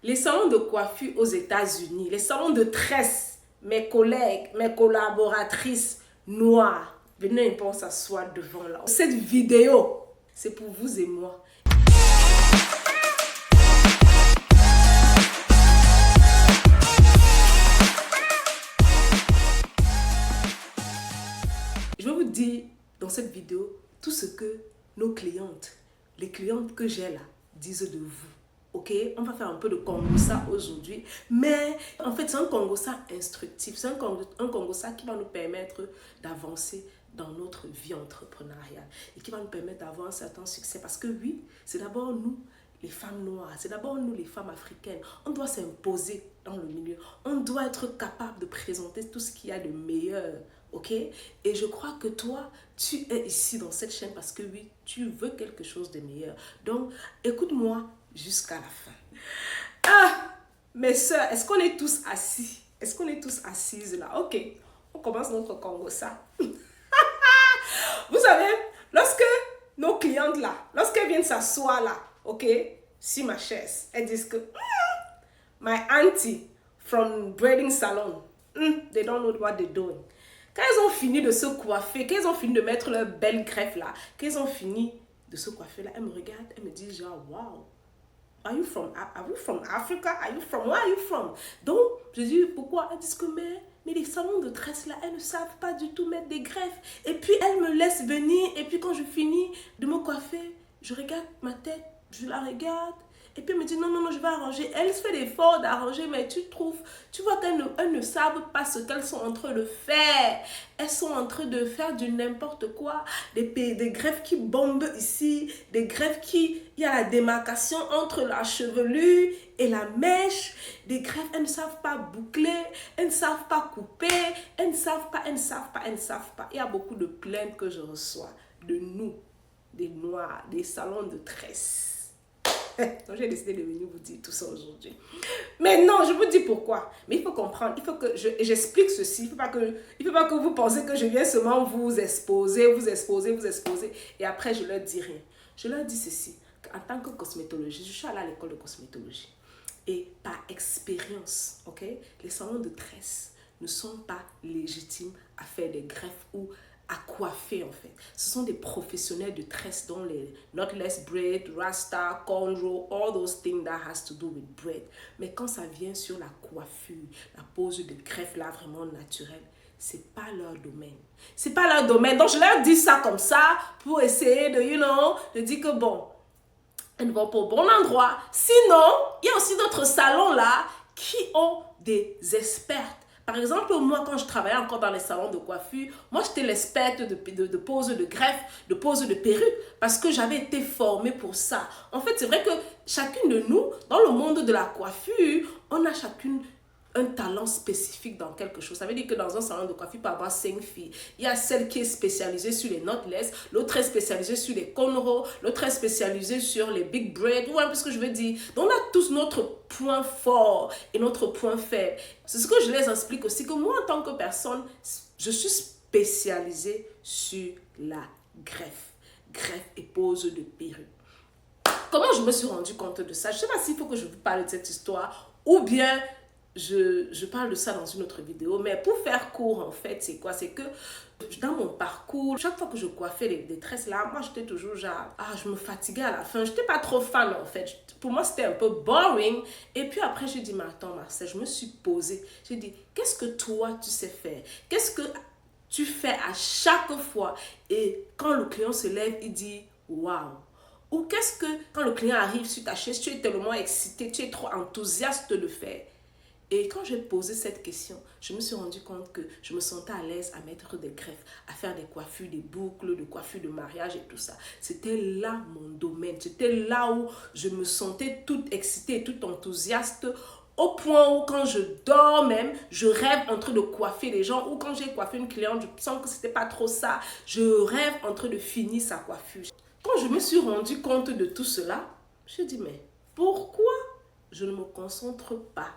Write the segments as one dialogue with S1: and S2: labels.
S1: Les salons de coiffure aux États-Unis, les salons de tresse, mes collègues, mes collaboratrices noires, venez un peu s'asseoir devant là. Cette vidéo, c'est pour vous et moi. Je vais vous dire dans cette vidéo tout ce que nos clientes, les clientes que j'ai là, disent de vous. Ok, on va faire un peu de Congossa aujourd'hui, mais en fait c'est un Congossa instructif, c'est un Congossa qui va nous permettre d'avancer dans notre vie entrepreneuriale et qui va nous permettre d'avoir un certain succès parce que oui, c'est d'abord nous, les femmes noires, c'est d'abord nous, les femmes africaines, on doit s'imposer dans le milieu, on doit être capable de présenter tout ce qu'il y a de meilleur, ok? Et je crois que toi, tu es ici dans cette chaîne parce que oui, tu veux quelque chose de meilleur. Donc, écoute-moi jusqu'à la fin. Ah, mes soeurs, est-ce qu'on est tous assis? Est-ce qu'on est tous assises là? Ok, on commence notre Congossa. Vous savez, lorsque nos clientes là, lorsqu'elles viennent s'asseoir là, ok, sur ma chaise, elles disent que my auntie from braiding salon, they don't know what they're doing. Quand elles ont fini de se coiffer, quand elles ont fini de mettre leur belle greffe là, quand elles ont fini de se coiffer là, elles me regardent, elles me disent genre, wow, are you from Africa? Are you from, where are you from? Donc, je dis, pourquoi? Elles disent que, mais les salons de tresse là, elles ne savent pas du tout mettre des greffes. Et puis, elles me laissent venir, et puis quand je finis de me coiffer, je regarde ma tête, je la regarde, et puis elle me dit, non, je vais arranger. Elle se fait l'effort d'arranger, mais tu vois qu'elles ne savent pas ce qu'elles sont en train de faire. Elles sont en train de faire du n'importe quoi. Des greffes qui bombent ici, des greffes il y a la démarcation entre la chevelure et la mèche. Des greffes, elles ne savent pas boucler, elles ne savent pas couper, elles ne savent pas. Il y a beaucoup de plaintes que je reçois de nous, des Noirs, des salons de tresse. Donc j'ai décidé de venir vous dire tout ça aujourd'hui. Mais non, je vous dis pourquoi. Mais il faut comprendre, il faut que j'explique ceci. Il ne faut pas que vous pensez que je viens seulement vous exposer. Et après, je leur dis rien. Je leur dis ceci. En tant que cosmétologiste, je suis allée à l'école de cosmétologie. Et par expérience, ok, les salons de tresse ne sont pas légitimes à faire des greffes ou à coiffer en fait. Ce sont des professionnels de tresse dont les knotless braid, rasta, cornrow, all those things that has to do with braid. Mais quand ça vient sur la coiffure, la pose de greffe là vraiment naturelle, c'est pas leur domaine. C'est pas leur domaine. Donc je leur dis ça comme ça pour essayer de, de dire que bon, elles vont pour bon endroit. Sinon, il y a aussi d'autres salons là qui ont des expertes. Par exemple, moi, quand je travaillais encore dans les salons de coiffure, moi, j'étais l'experte de pose de greffe, de pose de perruque, parce que j'avais été formée pour ça. En fait, c'est vrai que chacune de nous, dans le monde de la coiffure, on a chacune un talent spécifique dans quelque chose. Ça veut dire que dans un salon de coiffure, il peut y avoir 5 filles. Il y a celle qui est spécialisée sur les knotless, l'autre est spécialisée sur les cornrows, l'autre est spécialisée sur les big braids. Ouais, parce que je veux dire, donc on a tous notre point fort et notre point faible. C'est ce que je les explique aussi, que moi, en tant que personne, je suis spécialisée sur la greffe et pose de perruque. Comment je me suis rendu compte de ça? Je ne sais pas s'il faut que je vous parle de cette histoire ou bien je parle de ça dans une autre vidéo, mais pour faire court en fait, c'est quoi? C'est que dans mon parcours, chaque fois que je coiffais des tresses là, moi j'étais toujours genre, je me fatiguais à la fin, j'étais pas trop fan en fait. Pour moi c'était un peu boring. Et puis après j'ai dit, mais attends Marcel, je me suis posée, j'ai dit, qu'est-ce que toi tu sais faire? Qu'est-ce que tu fais à chaque fois? Et quand le client se lève, il dit, waouh! Ou qu'est-ce que, quand le client arrive sur ta chaise, tu es tellement excité, tu es trop enthousiaste de le faire? Et quand j'ai posé cette question, je me suis rendu compte que je me sentais à l'aise à mettre des greffes, à faire des coiffures, des boucles, des coiffures de mariage et tout ça. C'était là mon domaine. C'était là où je me sentais toute excitée, toute enthousiaste, au point où quand je dors même, je rêve en train de coiffer les gens. Ou quand j'ai coiffé une cliente, je sens que c'était pas trop ça. Je rêve en train de finir sa coiffure. Quand je me suis rendu compte de tout cela, je me suis dit, mais pourquoi je ne me concentre pas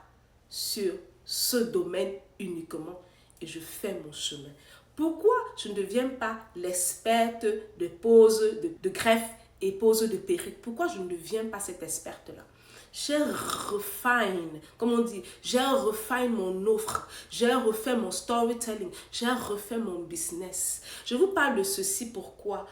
S1: sur ce domaine uniquement et je fais mon chemin? Pourquoi je ne deviens pas l'experte de pose de greffe et pose de perruque? Pourquoi je ne deviens pas cette experte-là? j'ai refine, comme on dit, j'ai refine mon offre, j'ai refait mon storytelling, j'ai refait mon business. Je vous parle de ceci pourquoi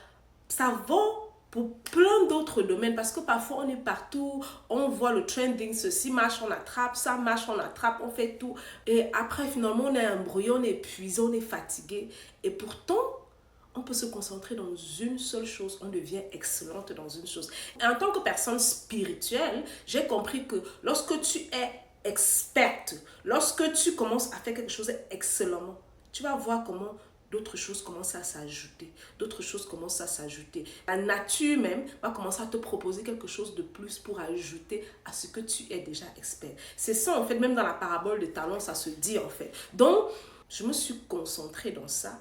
S1: ça vaut pour plein d'autres domaines parce que parfois on est partout, on voit le trending, ceci marche, on attrape, ça marche, on attrape, on fait tout. Et après finalement on est embrouillé, on est épuisé, on est fatigué. Et pourtant, on peut se concentrer dans une seule chose, on devient excellente dans une chose. Et en tant que personne spirituelle, j'ai compris que lorsque tu es experte, lorsque tu commences à faire quelque chose excellemment, tu vas voir comment d'autres choses commencent à s'ajouter. D'autres choses commencent à s'ajouter. La nature même va commencer à te proposer quelque chose de plus pour ajouter à ce que tu es déjà expert. C'est ça en fait, même dans la parabole des talents, ça se dit en fait. Donc, je me suis concentrée dans ça.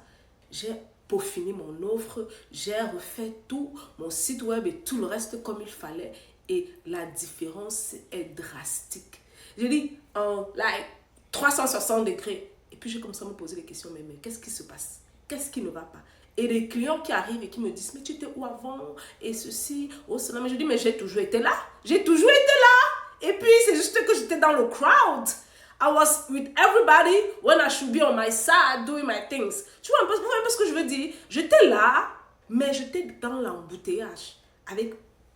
S1: J'ai peaufiné mon offre, j'ai refait tout, mon site web et tout le reste comme il fallait. Et la différence est drastique. Je dis en 360 degrés. Et puis, j'ai commencé à me poser des questions, mais qu'est-ce qui se passe? Qu'est-ce qui ne va pas? Et les clients qui arrivent et qui me disent, mais tu étais où avant? Et ceci, oh cela. Mais je dis, mais j'ai toujours été là. J'ai toujours été là. Et puis, c'est juste que j'étais dans le crowd. I was with everybody when I should be on my side doing my things. Tu vois un peu ce que je veux dire? J'étais là, mais j'étais dans l'embouteillage avec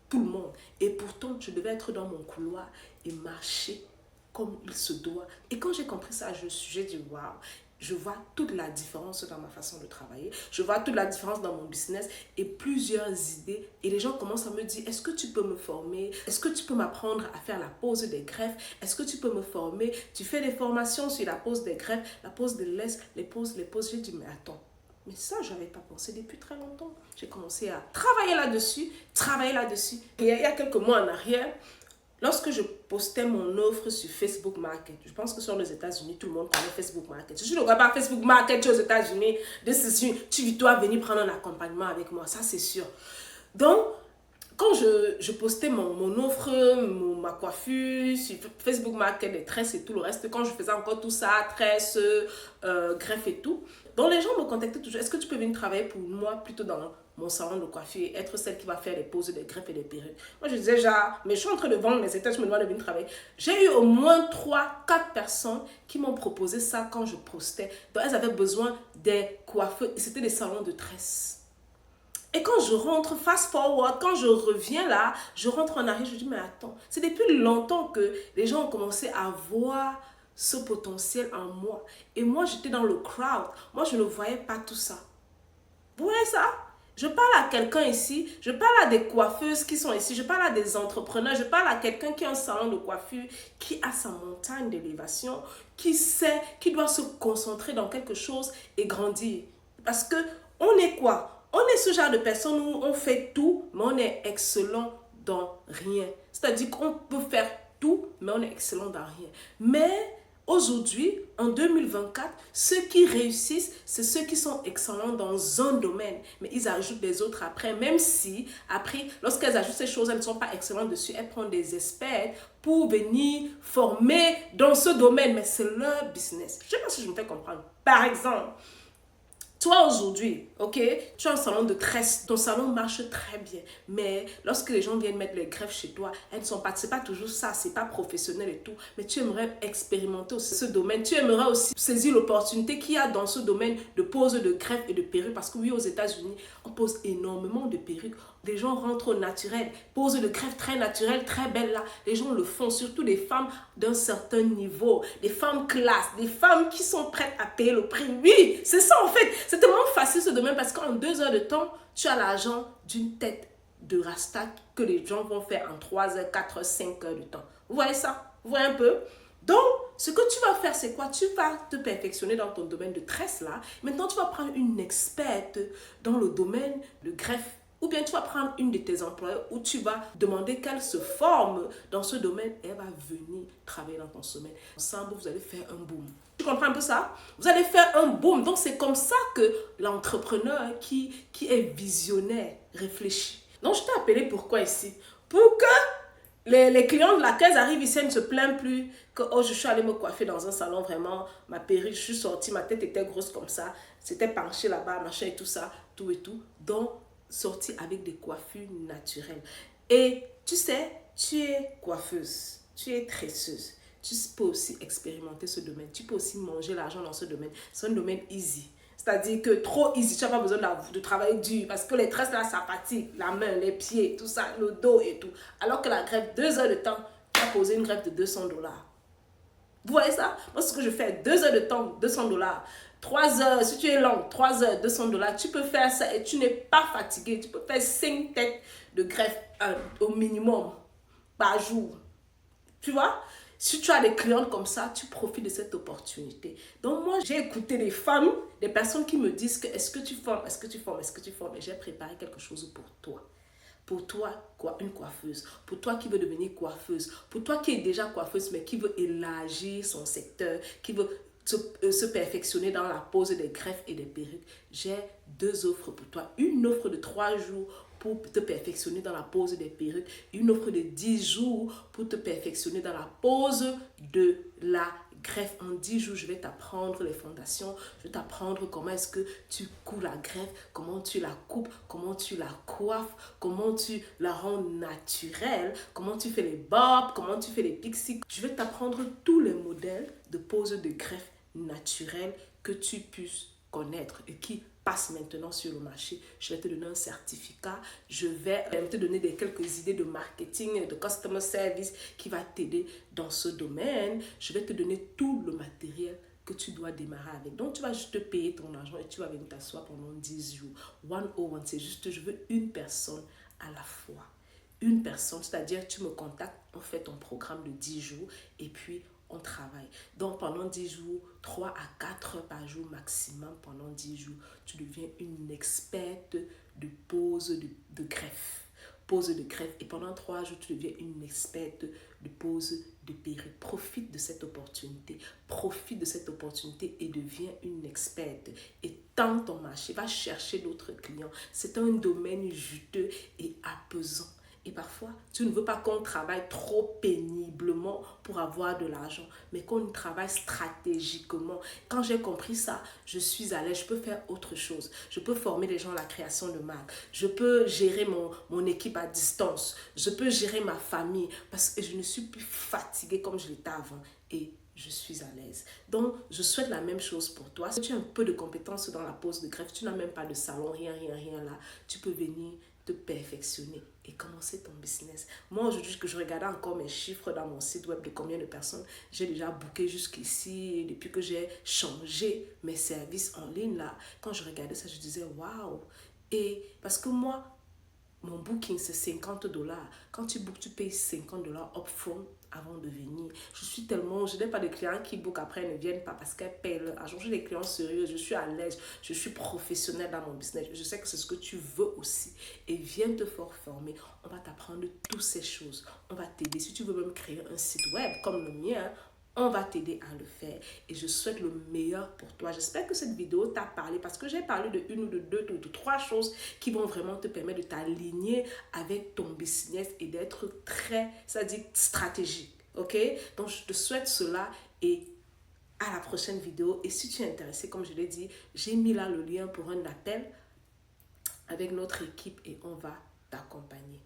S1: tout le monde. Et pourtant, je devais être dans mon couloir et marcher comme il se doit. Et quand j'ai compris ça, j'ai dit waouh, je vois toute la différence dans ma façon de travailler, je vois toute la différence dans mon business et plusieurs idées. Et les gens commencent à me dire, est-ce que tu peux me former? Est-ce que tu peux m'apprendre à faire la pose des greffes? Est-ce que tu peux me former? Tu fais des formations sur la pose des greffes, la pose des laisses, les poses. J'ai dit, mais attends. Mais ça, je n'avais pas pensé depuis très longtemps. J'ai commencé à travailler là-dessus. Et il y a quelques mois en arrière, lorsque je postais mon offre sur Facebook Market, je pense que sur les États-Unis, tout le monde connaît Facebook Market. Si tu ne regardes pas Facebook Market aux États-Unis, tu dois venir prendre un accompagnement avec moi, ça c'est sûr. Donc, quand je postais mon offre, ma coiffure sur Facebook Market, les tresses et tout le reste, quand je faisais encore tout ça, tresses, greffe et tout, donc les gens me contactaient toujours. Est-ce que tu peux venir travailler pour moi plutôt dans mon salon de coiffure, être celle qui va faire les poses, les greffes et les perruques? Moi, je disais genre, mais je suis en train de vendre mes états, je me demande de venir travailler. J'ai eu au moins 3-4 personnes qui m'ont proposé ça quand je postais. Donc, elles avaient besoin des coiffeurs. C'était des salons de tresses. Et quand je rentre, fast forward, quand je reviens là, je rentre en arrière, je dis, mais attends, c'est depuis longtemps que les gens ont commencé à voir ce potentiel en moi. Et moi, j'étais dans le crowd. Moi, je ne voyais pas tout ça. Vous voyez ça? Je parle à quelqu'un ici, je parle à des coiffeuses qui sont ici, je parle à des entrepreneurs, je parle à quelqu'un qui a un salon de coiffure, qui a sa montagne d'élévation, qui sait, qui doit se concentrer dans quelque chose et grandir. Parce que on est quoi? On est ce genre de personne où on fait tout, mais on est excellent dans rien. C'est-à-dire qu'on peut faire tout, mais on est excellent dans rien. Mais aujourd'hui, en 2024, ceux qui réussissent, c'est ceux qui sont excellents dans un domaine. Mais ils ajoutent des autres après, même si, après, lorsqu'elles ajoutent ces choses, elles ne sont pas excellentes dessus. Elles prennent des experts pour venir former dans ce domaine. Mais c'est leur business. Je ne sais pas si je me fais comprendre. Par exemple, toi aujourd'hui, ok, tu as un salon de tresse, ton salon marche très bien, mais lorsque les gens viennent mettre les greffes chez toi, elles ne sont pas, c'est pas toujours ça, c'est pas professionnel et tout, mais tu aimerais expérimenter aussi ce domaine, tu aimerais aussi saisir l'opportunité qu'il y a dans ce domaine de pose de greffes et de perruques, parce que oui, aux États-Unis, on pose énormément de perruques, les gens rentrent au naturel, pose de greffes très naturelles, très belles là, les gens le font, surtout des femmes d'un certain niveau, des femmes classe, des femmes qui sont prêtes à payer le prix, oui, c'est ça en fait. C'est tellement facile ce domaine parce qu'en 2 heures de temps, tu as l'argent d'une tête de rasta que les gens vont faire en 3 heures, 4 heures, 5 heures de temps. Vous voyez ça? Vous voyez un peu? Donc, ce que tu vas faire, c'est quoi? Tu vas te perfectionner dans ton domaine de tresse là. Maintenant, tu vas prendre une experte dans le domaine de greffe. Ou bien tu vas prendre une de tes employés où tu vas demander qu'elle se forme dans ce domaine et elle va venir travailler dans ton domaine. Ensemble, vous allez faire un boom. Tu comprends un peu ça? Vous allez faire un boom. Donc, c'est comme ça que l'entrepreneur qui est visionnaire réfléchit. Donc, je t'ai appelé pourquoi ici? Pour que les clients de la caisse arrivent ici et ne se plaignent plus que oh, je suis allée me coiffer dans un salon, vraiment, ma perruque, je suis sortie, ma tête était grosse comme ça, c'était penché là-bas, machin et tout ça, tout et tout. Donc, sortir avec des coiffures naturelles. Et tu sais, tu es coiffeuse. tu es tresseuse, tu peux aussi expérimenter ce domaine. Tu peux aussi manger l'argent dans ce domaine. C'est un domaine easy. C'est-à-dire que trop easy, tu n'as pas besoin de travailler dur. Parce que les tresses là, ça fatigue. La main, les pieds, tout ça, le dos et tout. Alors que la greffe, 2 heures de temps, tu as posé une greffe de $200. Vous voyez ça? Moi, ce que je fais, 2 heures de temps, $200. 3 heures, si tu es long, 3 heures, $200. Tu peux faire ça et tu n'es pas fatigué. Tu peux faire 5 têtes de greffe au minimum par jour. Tu vois? Si tu as des clientes comme ça, tu profites de cette opportunité. Donc moi, j'ai écouté des femmes, des personnes qui me disent que est-ce que tu formes, est-ce que tu formes, est-ce que tu formes. Et j'ai préparé quelque chose pour toi. Pour toi, quoi, une coiffeuse. Pour toi qui veut devenir coiffeuse. Pour toi qui est déjà coiffeuse, mais qui veut élargir son secteur, qui veut se perfectionner dans la pose des greffes et des perruques. J'ai 2 offres pour toi. Une offre de 3 jours pour te perfectionner dans la pose des perruques. Une offre de 10 jours pour te perfectionner dans la pose de la greffe. En 10 jours, je vais t'apprendre les fondations. Je vais t'apprendre comment est-ce que tu couds la greffe, comment tu la coupes, comment tu la coiffes, comment tu la rends naturelle, comment tu fais les bobs, comment tu fais les pixies. Je vais t'apprendre tous les modèles de pose de greffe naturelle que tu puisses connaître et qui passe maintenant sur le marché. Je vais te donner un certificat. Je vais te donner quelques idées de marketing, de customer service qui va t'aider dans ce domaine. Je vais te donner tout le matériel que tu dois démarrer avec. Donc, tu vas juste te payer ton argent et tu vas venir t'asseoir pendant 10 jours. 101, c'est juste, je veux une personne à la fois. Une personne, c'est-à-dire tu me contactes, on fait ton programme de 10 jours et puis on travaille. Donc pendant 10 jours, 3 à 4 heures par jour maximum, pendant 10 jours, tu deviens une experte de pose de greffe. Pose de greffe. Et pendant 3 jours, tu deviens une experte de pose de perruque. Profite de cette opportunité. Profite de cette opportunité et deviens une experte. Et tente ton marché. Va chercher d'autres clients. C'est un domaine juteux et apaisant. Et parfois, tu ne veux pas qu'on travaille trop péniblement pour avoir de l'argent, mais qu'on travaille stratégiquement. Quand j'ai compris ça, je suis à l'aise, je peux faire autre chose. Je peux former les gens à la création de marques. Je peux gérer mon équipe à distance. Je peux gérer ma famille parce que je ne suis plus fatiguée comme je l'étais avant. Et je suis à l'aise. Donc, je souhaite la même chose pour toi. Si tu as un peu de compétences dans la pose de greffe, tu n'as même pas de salon, rien là, tu peux venir te perfectionner et commencer ton business. Moi, aujourd'hui, que je regardais encore mes chiffres dans mon site web de combien de personnes j'ai déjà booké jusqu'ici, depuis que j'ai changé mes services en ligne, là, quand je regardais ça, je disais, waouh! Et parce que moi, mon booking, c'est $50. Quand tu bookes, tu payes $50 upfront avant de venir. Je n'ai pas de clients qui bookent après, ne viennent pas parce qu'elles payent leur argent. J'ai des clients sérieux, je suis à l'aise, je suis professionnelle dans mon business. Je sais que c'est ce que tu veux aussi. Et viens te former. On va t'apprendre toutes ces choses. On va t'aider. Si tu veux même créer un site web comme le mien, on va t'aider à le faire et je souhaite le meilleur pour toi. J'espère que cette vidéo t'a parlé parce que j'ai parlé de une ou de deux ou de 3 choses qui vont vraiment te permettre de t'aligner avec ton business et d'être très, c'est-à-dire stratégique. Ok? Donc, je te souhaite cela et à la prochaine vidéo. Et si tu es intéressé, comme je l'ai dit, j'ai mis là le lien pour un appel avec notre équipe et on va t'accompagner.